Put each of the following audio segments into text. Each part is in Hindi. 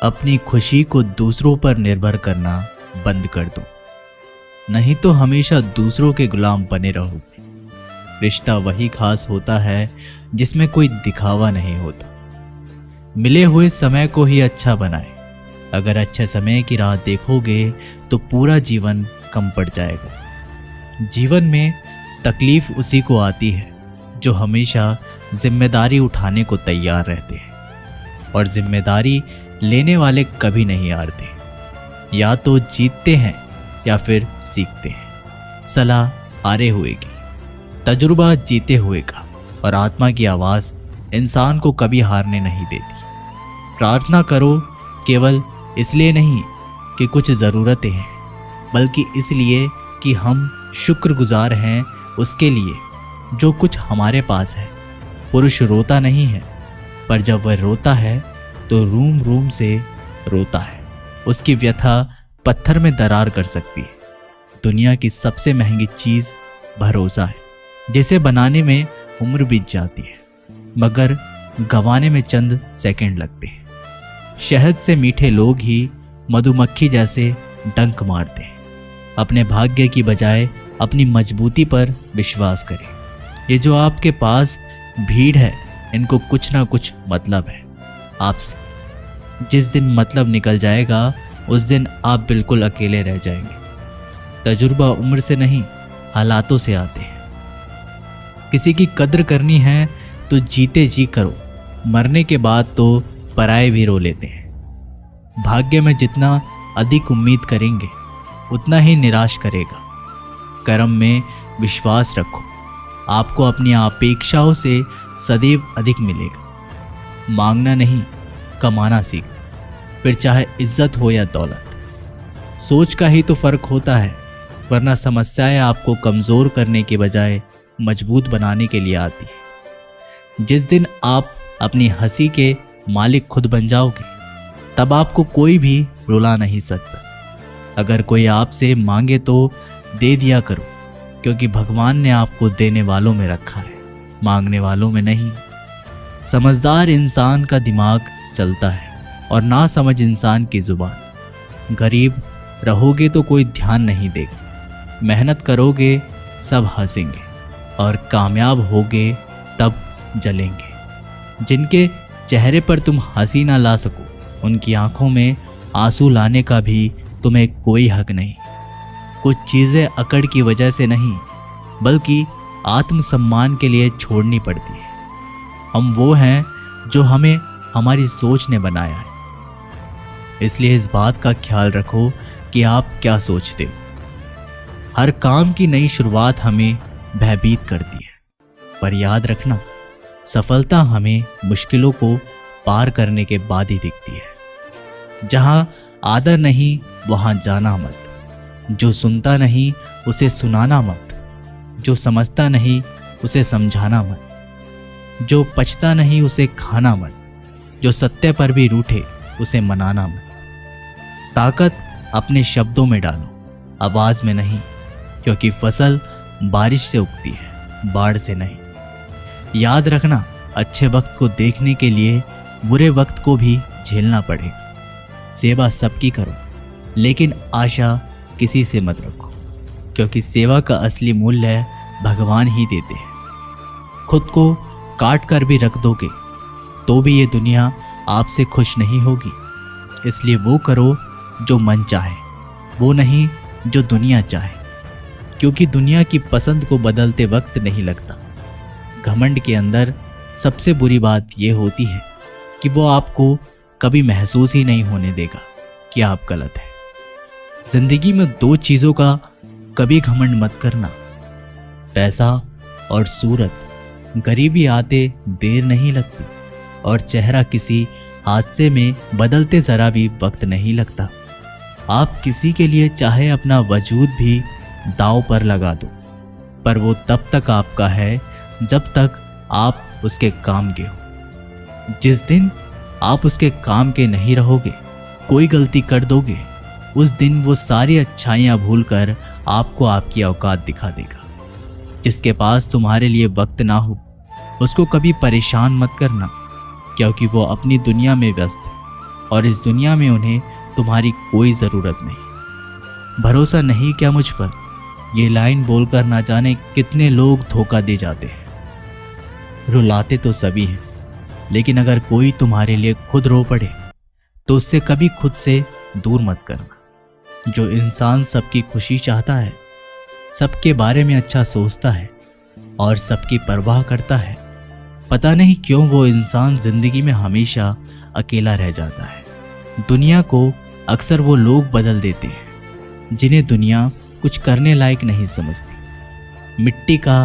अपनी खुशी को दूसरों पर निर्भर करना बंद कर दो, नहीं तो हमेशा दूसरों के गुलाम बने रहोगे। रिश्ता वही खास होता है जिसमें कोई दिखावा नहीं होता। मिले हुए समय को ही अच्छा बनाए। अगर अच्छे समय की राह देखोगे तो पूरा जीवन कम पड़ जाएगा। जीवन में तकलीफ उसी को आती है जो हमेशा जिम्मेदारी उठाने को तैयार रहते हैं, और जिम्मेदारी लेने वाले कभी नहीं हारते। या तो जीतते हैं या फिर सीखते हैं। सलाह हारे हुए की, तजुर्बा जीते हुए का, और आत्मा की आवाज़ इंसान को कभी हारने नहीं देती। प्रार्थना करो केवल इसलिए नहीं कि कुछ ज़रूरतें हैं, बल्कि इसलिए कि हम शुक्रगुजार हैं उसके लिए जो कुछ हमारे पास है। पुरुष रोता नहीं है, पर जब वह रोता है तो रूम रूम से रोता है। उसकी व्यथा पत्थर में दरार कर सकती है। दुनिया की सबसे महंगी चीज़ भरोसा है, जिसे बनाने में उम्र बीत जाती है मगर गंवाने में चंद सेकंड लगते हैं। शहद से मीठे लोग ही मधुमक्खी जैसे डंक मारते हैं। अपने भाग्य की बजाय अपनी मजबूती पर विश्वास करें। ये जो आपके पास भीड़ है, इनको कुछ ना कुछ मतलब है आपसे। जिस दिन मतलब निकल जाएगा उस दिन आप बिल्कुल अकेले रह जाएंगे। तजुर्बा उम्र से नहीं, हालातों से आते हैं। किसी की कद्र करनी है तो जीते जी करो, मरने के बाद तो पराये भी रो लेते हैं। भाग्य में जितना अधिक उम्मीद करेंगे उतना ही निराश करेगा। कर्म में विश्वास रखो, आपको अपनी अपेक्षाओं से सदैव अधिक मिलेगा। मांगना नहीं, कमाना सीखो, फिर चाहे इज्जत हो या दौलत। सोच का ही तो फर्क होता है, वरना समस्याएं आपको कमज़ोर करने के बजाय मजबूत बनाने के लिए आती है। जिस दिन आप अपनी हंसी के मालिक खुद बन जाओगे, तब आपको कोई भी रुला नहीं सकता। अगर कोई आपसे मांगे तो दे दिया करो, क्योंकि भगवान ने आपको देने वालों में रखा है, मांगने वालों में नहीं। समझदार इंसान का दिमाग चलता है और नासमझ इंसान की जुबान। गरीब रहोगे तो कोई ध्यान नहीं देगा, मेहनत करोगे सब हंसेंगे, और कामयाब होगे तब जलेंगे। जिनके चेहरे पर तुम हंसी ना ला सको, उनकी आंखों में आंसू लाने का भी तुम्हें कोई हक नहीं। कुछ चीज़ें अकड़ की वजह से नहीं, बल्कि आत्मसम्मान के लिए छोड़नी पड़ती है। हम वो हैं जो हमें हमारी सोच ने बनाया है, इसलिए इस बात का ख्याल रखो कि आप क्या सोचते हो। हर काम की नई शुरुआत हमें भयभीत करती है, पर याद रखना, सफलता हमें मुश्किलों को पार करने के बाद ही दिखती है। जहां आदर नहीं वहां जाना मत। जो सुनता नहीं उसे सुनाना मत। जो समझता नहीं उसे समझाना मत। जो पचता नहीं उसे खाना मत। जो सत्य पर भी रूठे उसे मनाना मत। ताकत अपने शब्दों में डालो, आवाज में नहीं, क्योंकि फसल बारिश से उगती है, बाढ़ से नहीं। याद रखना, अच्छे वक्त को देखने के लिए बुरे वक्त को भी झेलना पड़ेगा। सेवा सबकी करो, लेकिन आशा किसी से मत रखो, क्योंकि सेवा का असली मूल्य भगवान ही देते हैं। खुद को काट कर भी रख दोगे तो भी ये दुनिया आपसे खुश नहीं होगी। इसलिए वो करो जो मन चाहे, वो नहीं जो दुनिया चाहे, क्योंकि दुनिया की पसंद को बदलते वक्त नहीं लगता। घमंड के अंदर सबसे बुरी बात यह होती है कि वो आपको कभी महसूस ही नहीं होने देगा कि आप गलत हैं। जिंदगी में दो चीज़ों का कभी घमंड मत करना, पैसा और सूरत। गरीबी आते देर नहीं लगती, और चेहरा किसी हादसे में बदलते ज़रा भी वक्त नहीं लगता। आप किसी के लिए चाहे अपना वजूद भी दांव पर लगा दो, पर वो तब तक आपका है जब तक आप उसके काम के हो। जिस दिन आप उसके काम के नहीं रहोगे, कोई गलती कर दोगे, उस दिन वो सारी अच्छाइयाँ भूलकर आपको आपकी औकात दिखा देगा। जिसके पास तुम्हारे लिए वक्त ना हो, उसको कभी परेशान मत करना, क्योंकि वो अपनी दुनिया में व्यस्त है और इस दुनिया में उन्हें तुम्हारी कोई ज़रूरत नहीं। भरोसा नहीं क्या मुझ पर? ये लाइन बोलकर ना जाने कितने लोग धोखा दे जाते हैं। रुलाते तो सभी हैं, लेकिन अगर कोई तुम्हारे लिए खुद रो पड़े तो उससे कभी खुद से दूर मत करना। जो इंसान सबकी खुशी चाहता है, सबके बारे में अच्छा सोचता है और सबकी परवाह करता है, पता नहीं क्यों वो इंसान जिंदगी में हमेशा अकेला रह जाता है। दुनिया को अक्सर वो लोग बदल देते हैं जिन्हें दुनिया कुछ करने लायक नहीं समझती। मिट्टी का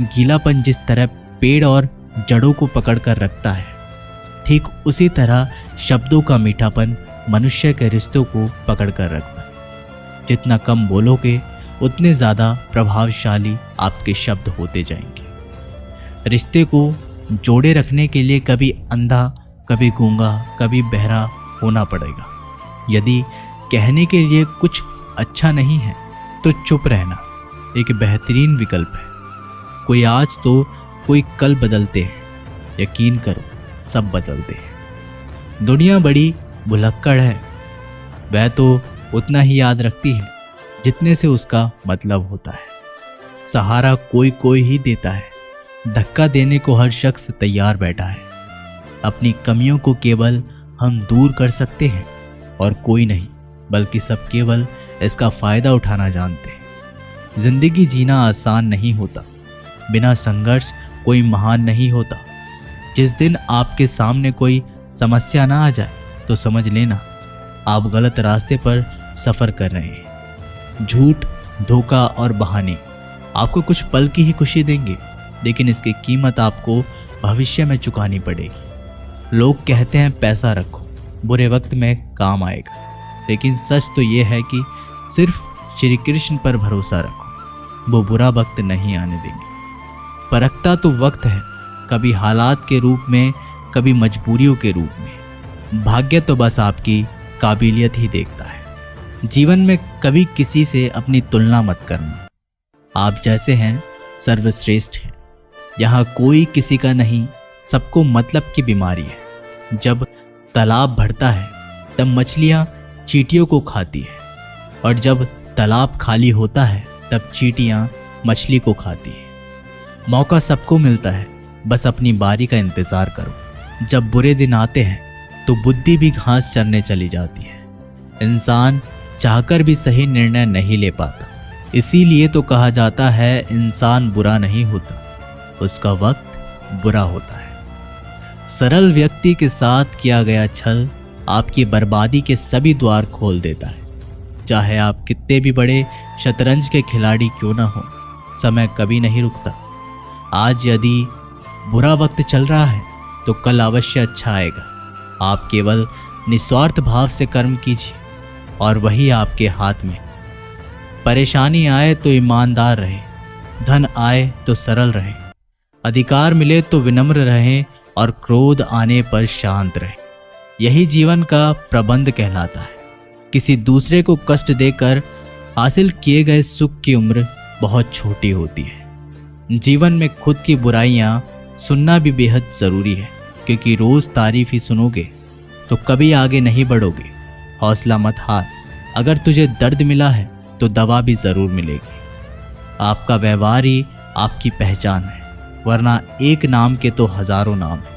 गीलापन जिस तरह पेड़ और जड़ों को पकड़ कर रखता है, ठीक उसी तरह शब्दों का मीठापन मनुष्य के रिश्तों को पकड़ कर रखता है। जितना कम बोलोगे उतने ज़्यादा प्रभावशाली आपके शब्द होते जाएंगे। रिश्ते को जोड़े रखने के लिए कभी अंधा, कभी गूंगा, कभी बहरा होना पड़ेगा। यदि कहने के लिए कुछ अच्छा नहीं है तो चुप रहना एक बेहतरीन विकल्प है। कोई आज तो कोई कल बदलते हैं, यकीन करो सब बदलते हैं। दुनिया बड़ी भुलक्कड़ है, वह तो उतना ही याद रखती है जितने से उसका मतलब होता है। सहारा कोई कोई ही देता है, धक्का देने को हर शख्स तैयार बैठा है। अपनी कमियों को केवल हम दूर कर सकते हैं और कोई नहीं, बल्कि सब केवल इसका फायदा उठाना जानते हैं। जिंदगी जीना आसान नहीं होता, बिना संघर्ष कोई महान नहीं होता। जिस दिन आपके सामने कोई समस्या ना आ जाए तो समझ लेना आप गलत रास्ते पर सफर कर रहे हैं। झूठ, धोखा और बहाने आपको कुछ पल की ही खुशी देंगे, लेकिन इसकी कीमत आपको भविष्य में चुकानी पड़ेगी। लोग कहते हैं पैसा रखो, बुरे वक्त में काम आएगा, लेकिन सच तो ये है कि सिर्फ श्री कृष्ण पर भरोसा रखो, वो बुरा वक्त नहीं आने देंगे। परखता तो वक्त है, कभी हालात के रूप में, कभी मजबूरियों के रूप में। भाग्य तो बस आपकी काबिलियत ही देखता है। जीवन में कभी किसी से अपनी तुलना मत करना। आप जैसे हैं सर्वश्रेष्ठ हैं। यहाँ कोई किसी का नहीं, सबको मतलब की बीमारी है। जब तालाब भरता है तब मछलियाँ चींटियों को खाती है, और जब तालाब खाली होता है तब चींटियाँ मछली को खाती है। मौका सबको मिलता है, बस अपनी बारी का इंतज़ार करो। जब बुरे दिन आते हैं तो बुद्धि भी घास चरने चली जाती है। इंसान चाहकर भी सही निर्णय नहीं ले पाता, इसीलिए तो कहा जाता है इंसान बुरा नहीं होता, उसका वक्त बुरा होता है। सरल व्यक्ति के साथ किया गया छल आपकी बर्बादी के सभी द्वार खोल देता है। चाहे आप कितने भी बड़े शतरंज के खिलाड़ी क्यों ना हो, समय कभी नहीं रुकता। आज यदि बुरा वक्त चल रहा है तो कल अवश्य अच्छा आएगा। आप केवल निस्वार्थ भाव से कर्म कीजिए और वही आपके हाथ में। परेशानी आए तो ईमानदार रहे, धन आए तो सरल रहे, अधिकार मिले तो विनम्र रहें और क्रोध आने पर शांत रहें। यही जीवन का प्रबंध कहलाता है। किसी दूसरे को कष्ट देकर हासिल किए गए सुख की उम्र बहुत छोटी होती है। जीवन में खुद की बुराइयां सुनना भी बेहद ज़रूरी है, क्योंकि रोज़ तारीफ ही सुनोगे तो कभी आगे नहीं बढ़ोगे। हौसला मत हार, अगर तुझे दर्द मिला है तो दवा भी ज़रूर मिलेगी। आपका व्यवहार ही आपकी पहचान है, वरना एक नाम के तो हज़ारों नाम हैं।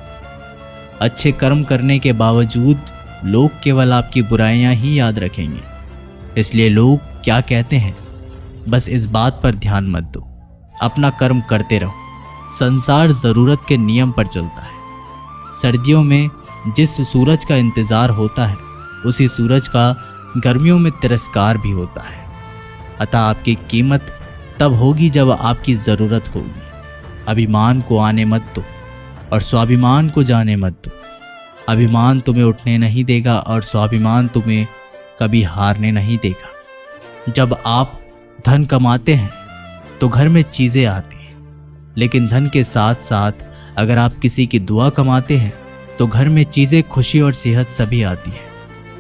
अच्छे कर्म करने के बावजूद लोग केवल आपकी बुराइयां ही याद रखेंगे। इसलिए लोग क्या कहते हैं, बस इस बात पर ध्यान मत दो, अपना कर्म करते रहो। संसार ज़रूरत के नियम पर चलता है। सर्दियों में जिस सूरज का इंतज़ार होता है, उसी सूरज का गर्मियों में तिरस्कार भी होता है। अतः आपकी कीमत तब होगी जब आपकी ज़रूरत होगी। अभिमान को आने मत दो और स्वाभिमान को जाने मत दो। अभिमान तुम्हें उठने नहीं देगा और स्वाभिमान तुम्हें कभी हारने नहीं देगा। जब आप धन कमाते हैं तो घर में चीज़ें आती हैं, लेकिन धन के साथ साथ अगर आप किसी की दुआ कमाते हैं तो घर में चीज़ें, खुशी और सेहत सभी आती है।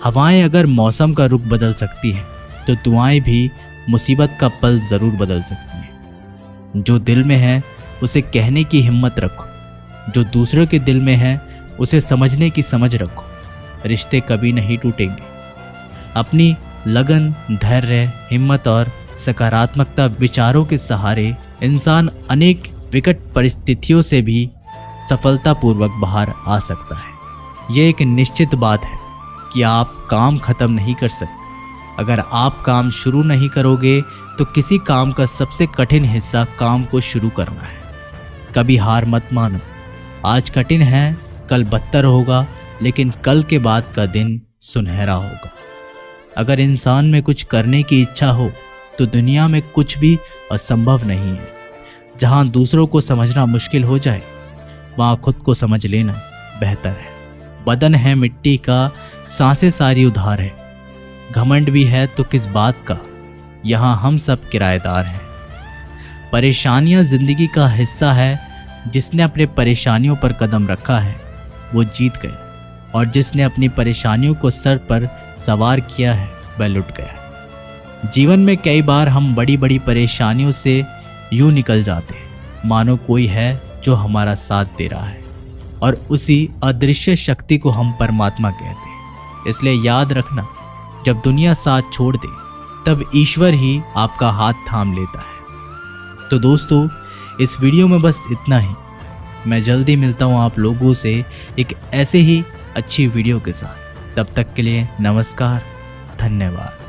हवाएं अगर मौसम का रुख बदल सकती हैं तो दुआएं भी मुसीबत का पल ज़रूर बदल सकती हैं। जो दिल में है उसे कहने की हिम्मत रखो, जो दूसरों के दिल में है उसे समझने की समझ रखो। रिश्ते कभी नहीं टूटेंगे। अपनी लगन, धैर्य, हिम्मत और सकारात्मकता विचारों के सहारे इंसान अनेक विकट परिस्थितियों से भी सफलतापूर्वक बाहर आ सकता है। यह एक निश्चित बात है कि आप काम खत्म नहीं कर सकते। अगर आप काम शुरू नहीं करोगे तो किसी काम का सबसे कठिन हिस्सा काम को शुरू करना है। कभी हार मत मानो। आज कठिन है, कल बदतर होगा, लेकिन कल के बाद का दिन सुनहरा होगा। अगर इंसान में कुछ करने की इच्छा हो तो दुनिया में कुछ भी असंभव नहीं है। जहाँ दूसरों को समझना मुश्किल हो जाए वहाँ खुद को समझ लेना बेहतर है। बदन है मिट्टी का, सांसें सारी उधार है। घमंड भी है तो किस बात का, यहाँ हम सब किराएदार हैं। परेशानियाँ जिंदगी का हिस्सा है। जिसने अपने परेशानियों पर कदम रखा है वो जीत गया, और जिसने अपनी परेशानियों को सर पर सवार किया है वह लुट गया। जीवन में कई बार हम बड़ी बड़ी परेशानियों से यूं निकल जाते हैं मानो कोई है जो हमारा साथ दे रहा है, और उसी अदृश्य शक्ति को हम परमात्मा कहते हैं। इसलिए याद रखना, जब दुनिया साथ छोड़ दे तब ईश्वर ही आपका हाथ थाम लेता है। तो दोस्तों, इस वीडियो में बस इतना ही। मैं जल्दी मिलता हूँ आप लोगों से एक ऐसे ही अच्छी वीडियो के साथ। तब तक के लिए नमस्कार, धन्यवाद।